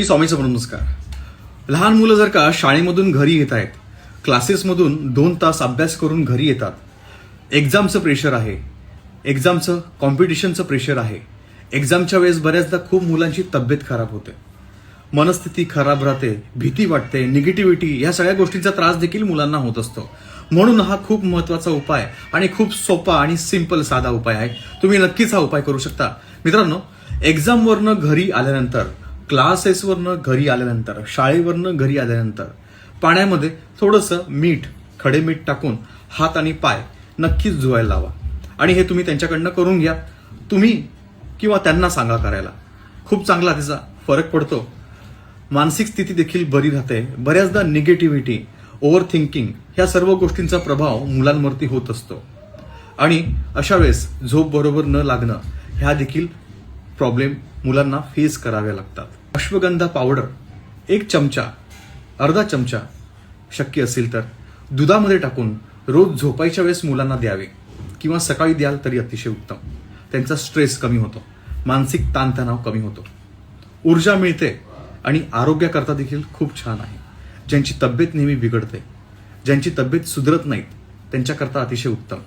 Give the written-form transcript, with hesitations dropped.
स्वामी समर्थ. नमस्कार. लहान मुलं जर का शाळेमधून घरी येत आहेत, क्लासेसमधून 2 तास अभ्यास करून घरी येतात, एक्झामचं प्रेशर आहे, एक्झामचं कॉम्पिटिशनचं प्रेशर आहे, एक्झामच्या वेळेस बऱ्याचदा खूप मुलांची तब्येत खराब होते, मनस्थिती खराब राहते, भीती वाटते, निगेटिव्हिटी, या सगळ्या गोष्टींचा त्रास देखील मुलांना होत असतो. म्हणून हा खूप महत्वाचा उपाय आणि खूप सोपा आणि सिंपल साधा उपाय आहे. तुम्ही नक्कीच हा उपाय करू शकता. मित्रांनो, एक्झामवरनं घरी आल्यानंतर, क्लासेसवरनं घरी आल्यानंतर, शाळेवरनं घरी आल्यानंतर पाण्यामध्ये थोडंसं मीठ, खडे मीठ टाकून हात आणि पाय नक्कीच धुवायला लावा. आणि हे तुम्ही त्यांच्याकडनं करून घ्या. तुम्ही किंवा त्यांना सांगा करायला. खूप चांगला त्याचा फरक पडतो. मानसिक स्थिती देखील बरी राहते. बऱ्याचदा निगेटिव्हिटी, ओव्हर थिंकिंग, ह्या सर्व गोष्टींचा प्रभाव मुलांवरती होत असतो आणि अशा वेळेस झोप बरोबर न लागणं, ह्या देखील प्रॉब्लेम मुलांना फेस कराव्या लागतात. अश्वगंधा पावडर 1 चमचा, अर्धा चमचा शक्य असेल तर दुधामध्ये टाकून रोज झोपायच्या वेळेस मुलांना द्यावे किंवा सकाळी द्याल तरी अतिशय उत्तम. त्यांचा स्ट्रेस कमी होतो, मानसिक ताणतणाव कमी होतो, ऊर्जा मिळते आणि आरोग्याकरता देखील खूप छान आहे. ज्यांची तब्येत नेहमी बिघडते, ज्यांची तब्येत सुधरत नाहीत, त्यांच्याकरता अतिशय उत्तम.